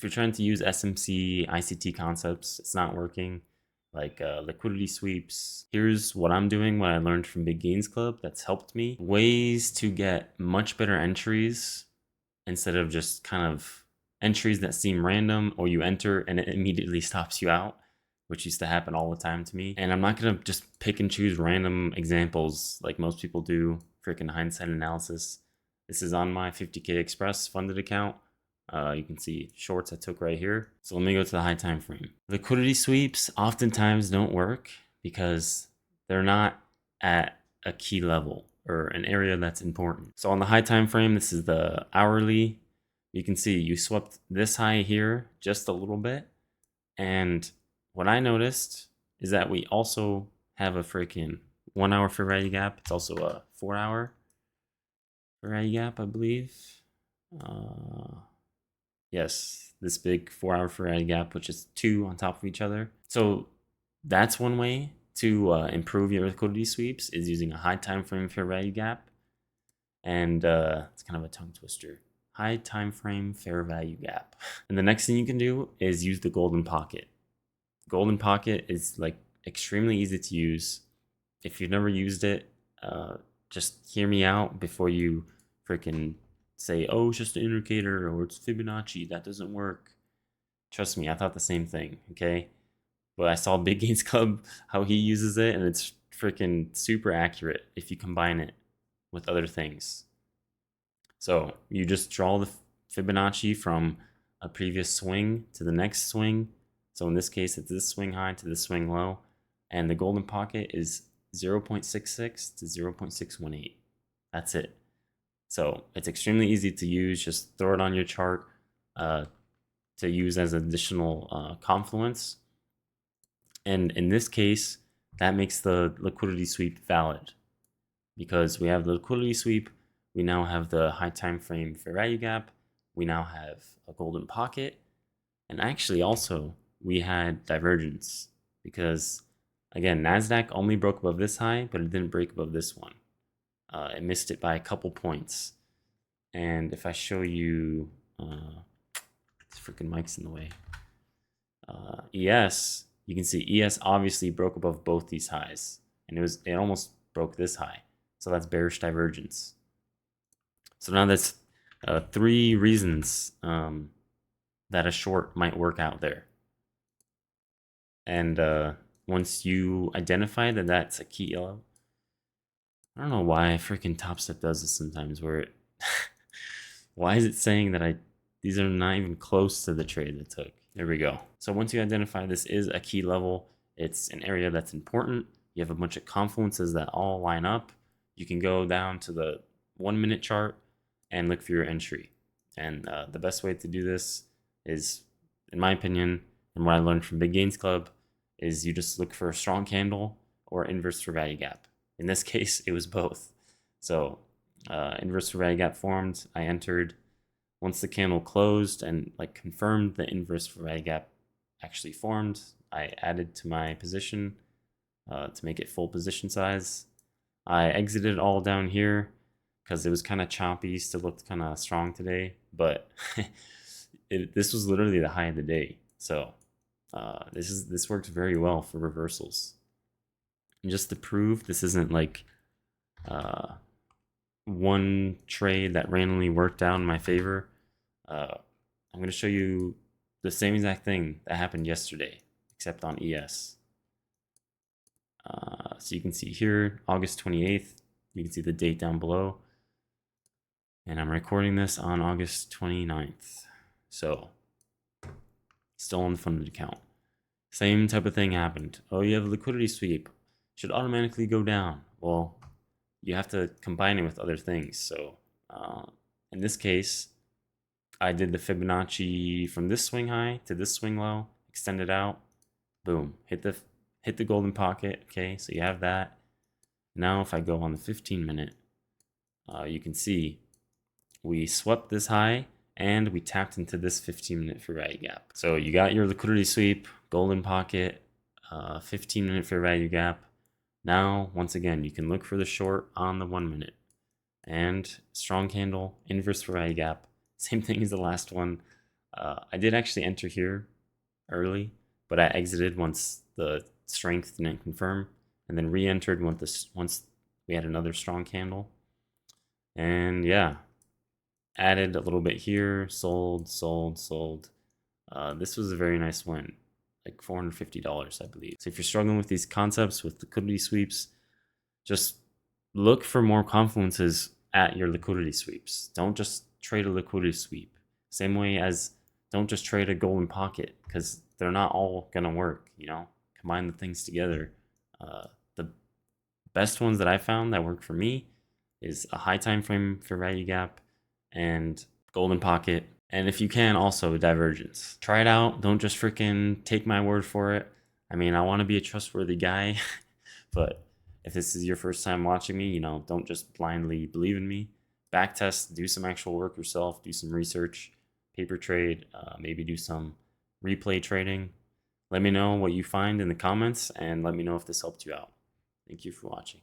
if you're trying to use SMC, ICT concepts, it's not working, like liquidity sweeps. Here's what I'm doing, what I learned from Big Gains Club that's helped me. Ways to get much better entries instead of just kind of entries that seem random, or you enter and it immediately stops you out, which used to happen all the time to me. And I'm not gonna just pick and choose random examples like most people do, freaking hindsight analysis. This is on my 50K Express funded account. You can see shorts I took right here. So let me go to the high time frame. Liquidity sweeps oftentimes don't work because they're not at a key level or an area that's important. So on the high time frame, this is the hourly. You can see you swept this high here just a little bit. And what I noticed is that we also have a freaking 1 hour fair value gap. It's also a 4 hour fair value gap, I believe. Yes, this big 4 hour fair value gap, which is two on top of each other. So that's one way to improve your liquidity sweeps, is using a high time frame fair value gap. And it's kind of a tongue twister. High time frame fair value gap. And the next thing you can do is use the golden pocket. Golden pocket is like extremely easy to use. If you've never used it, just hear me out before you freaking say, oh, it's just an indicator or it's Fibonacci. That doesn't work. Trust me, I thought the same thing, okay? But I saw Big Gains Club, how he uses it, and it's freaking super accurate if you combine it with other things. So you just draw the Fibonacci from a previous swing to the next swing. So in this case, it's this swing high to this swing low. And the golden pocket is 0.66 to 0.618. That's it. So it's extremely easy to use. Just throw it on your chart to use as additional confluence. And in this case, that makes the liquidity sweep valid. Because we have the liquidity sweep, we now have the high time frame fair value gap, we now have a golden pocket, and actually also we had divergence. Because again, NASDAQ only broke above this high, but it didn't break above this one. It missed it by a couple points. And if I show you, this freaking mic's in the way. ES, you can see ES obviously broke above both these highs, and it almost broke this high. So that's bearish divergence. So now that's 3 reasons that a short might work out there. And once you identify that that's a key yellow, I don't know why freaking Top Step does this sometimes, where it why is it saying that these are not even close to the trade it took? There we go. So once you identify this is a key level, it's an area that's important, you have a bunch of confluences that all line up, you can go down to the 1 minute chart and look for your entry. And the best way to do this is, in my opinion, and what I learned from Big Gains Club, is you just look for a strong candle or inverse fair value gap. In this case, it was both. So inverse fair value gap formed, I entered. Once the candle closed and like confirmed the inverse fair value gap actually formed, I added to my position to make it full position size. I exited all down here because it was kind of choppy, still looked kind of strong today, but this was literally the high of the day. So this works very well for reversals. And just to prove this isn't like one trade that randomly worked out in my favor, I'm going to show you the same exact thing that happened yesterday, except on ES. So you can see here, August 28th, you can see the date down below. And I'm recording this on August 29th. So, still on the funded account. Same type of thing happened. Oh, you have a liquidity sweep. Should automatically go down. Well, you have to combine it with other things. So, in this case, I did the Fibonacci from this swing high to this swing low, extend it out, boom, hit the golden pocket. Okay, so you have that. Now, if I go on the 15-minute, you can see we swept this high and we tapped into this 15-minute fair value gap. So you got your liquidity sweep, golden pocket, 15-minute fair value gap. Now, once again, you can look for the short on the 1 minute. And strong candle, inverse fair value gap. Same thing as the last one. I did actually enter here early, but I exited once the strength didn't confirm, and then re-entered once we had another strong candle. And yeah, added a little bit here, sold, sold, sold. This was a very nice win, like $450, I believe. So if you're struggling with these concepts with liquidity sweeps, just look for more confluences at your liquidity sweeps. Don't just trade a liquidity sweep. Same way as don't just trade a golden pocket, because they're not all gonna work. Combine the things together. The best ones that I found that work for me is a high time frame fair value gap and golden pocket, and if you can, also divergence. Try it out. Don't just freaking take my word for it. I mean, I want to be a trustworthy guy, but if this is your first time watching me, don't just blindly believe in me. Backtest, do some actual work yourself, do some research, paper trade, maybe do some replay trading. Let me know what you find in the comments, and let me know if this helped you out. Thank you for watching.